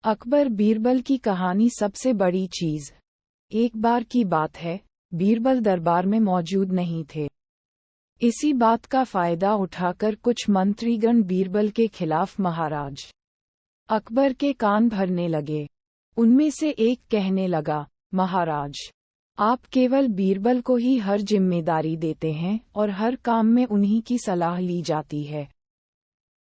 अकबर बीरबल की कहानी सबसे बड़ी चीज। एक बार की बात है, बीरबल दरबार में मौजूद नहीं थे। इसी बात का फायदा उठाकर कुछ मंत्रीगण बीरबल के खिलाफ महाराज अकबर के कान भरने लगे। उनमें से एक कहने लगा, महाराज, आप केवल बीरबल को ही हर जिम्मेदारी देते हैं और हर काम में उन्हीं की सलाह ली जाती है।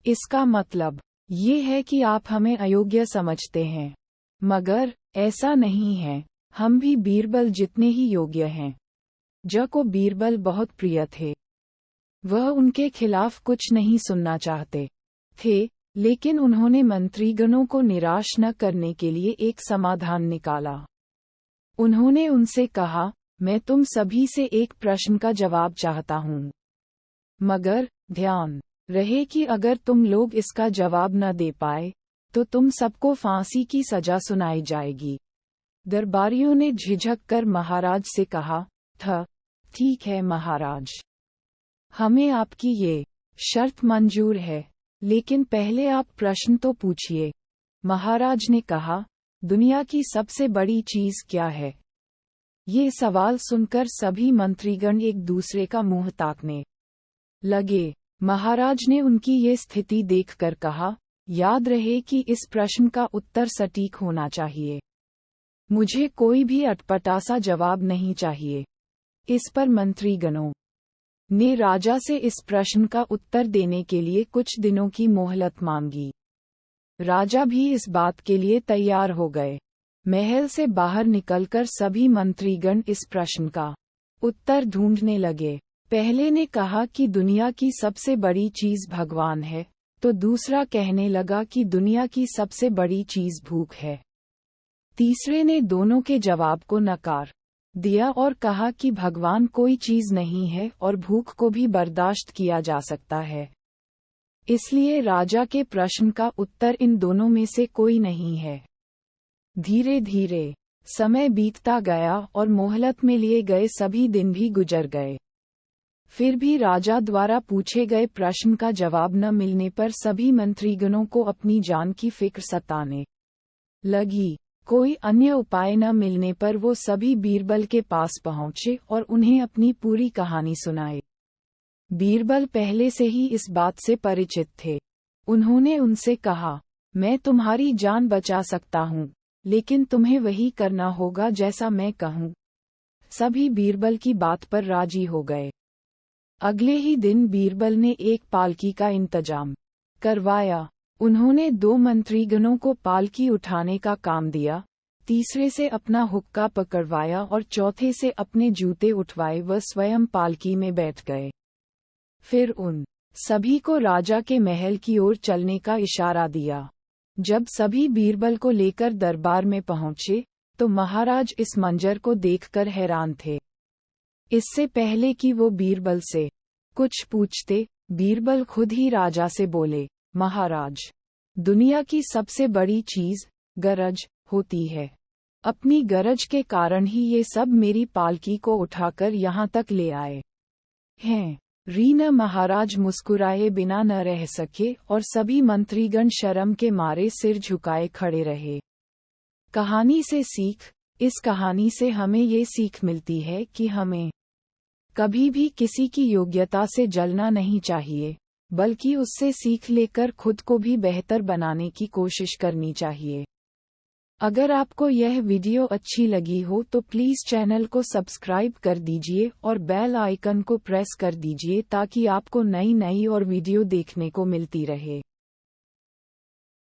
इसका मतलब ये है कि आप हमें अयोग्य समझते हैं। मगर ऐसा नहीं है, हम भी बीरबल जितने ही योग्य हैं। ज को बीरबल बहुत प्रिय थे। वह उनके खिलाफ कुछ नहीं सुनना चाहते थे, लेकिन उन्होंने मंत्रीगणों को निराश न करने के लिए एक समाधान निकाला। उन्होंने उनसे कहा, मैं तुम सभी से एक प्रश्न का जवाब चाहता हूँ, मगर ध्यान रहे कि अगर तुम लोग इसका जवाब न दे पाए तो तुम सबको फांसी की सजा सुनाई जाएगी। दरबारियों ने झिझक कर महाराज से कहा, ठीक है महाराज, हमें आपकी ये शर्त मंजूर है, लेकिन पहले आप प्रश्न तो पूछिए। महाराज ने कहा, दुनिया की सबसे बड़ी चीज क्या है? ये सवाल सुनकर सभी मंत्रीगण एक दूसरे का मुंह ताकने लगे। महाराज ने उनकी ये स्थिति देखकर कहा, याद रहे कि इस प्रश्न का उत्तर सटीक होना चाहिए। मुझे कोई भी अटपटा सा जवाब नहीं चाहिए। इस पर मंत्रीगणों ने राजा से इस प्रश्न का उत्तर देने के लिए कुछ दिनों की मोहलत मांगी। राजा भी इस बात के लिए तैयार हो गए। महल से बाहर निकलकर सभी मंत्रीगण इस प्रश्न का उत्तर ढूंढने लगे। पहले ने कहा कि दुनिया की सबसे बड़ी चीज भगवान है, तो दूसरा कहने लगा कि दुनिया की सबसे बड़ी चीज भूख है। तीसरे ने दोनों के जवाब को नकार दिया और कहा कि भगवान कोई चीज नहीं है और भूख को भी बर्दाश्त किया जा सकता है। इसलिए राजा के प्रश्न का उत्तर इन दोनों में से कोई नहीं है। धीरे धीरे समय बीतता गया और मोहलत में लिए गए सभी दिन भी गुजर गए। फिर भी राजा द्वारा पूछे गए प्रश्न का जवाब न मिलने पर सभी मंत्रीगणों को अपनी जान की फिक्र सताने लगी। कोई अन्य उपाय न मिलने पर वो सभी बीरबल के पास पहुंचे और उन्हें अपनी पूरी कहानी सुनाई। बीरबल पहले से ही इस बात से परिचित थे। उन्होंने उनसे कहा, मैं तुम्हारी जान बचा सकता हूँ, लेकिन तुम्हें वही करना होगा जैसा मैं कहूँ। सभी बीरबल की बात पर राजी हो गए। अगले ही दिन बीरबल ने एक पालकी का इंतजाम करवाया। उन्होंने 2 मंत्रीगणों को पालकी उठाने का काम दिया, तीसरे से अपना हुक्का पकड़वाया और चौथे से अपने जूते उठवाए। वह स्वयं पालकी में बैठ गए। फिर उन सभी को राजा के महल की ओर चलने का इशारा दिया। जब सभी बीरबल को लेकर दरबार में पहुंचे, तो महाराज इस मंजर को देखकर हैरान थे। इससे पहले कि वो बीरबल से कुछ पूछते, बीरबल खुद ही राजा से बोले, महाराज, दुनिया की सबसे बड़ी चीज गरज होती है। अपनी गरज के कारण ही ये सब मेरी पालकी को उठाकर यहाँ तक ले आए हैं। रीना महाराज मुस्कुराए बिना न रह सके और सभी मंत्रीगण शर्म के मारे सिर झुकाए खड़े रहे। कहानी से सीख। इस कहानी से हमें ये सीख मिलती है कि हमें कभी भी किसी की योग्यता से जलना नहीं चाहिए, बल्कि उससे सीख लेकर खुद को भी बेहतर बनाने की कोशिश करनी चाहिए। अगर आपको यह वीडियो अच्छी लगी हो तो प्लीज़ चैनल को सब्सक्राइब कर दीजिए और बेल आइकन को प्रेस कर दीजिए ताकि आपको नई और वीडियो देखने को मिलती रहे।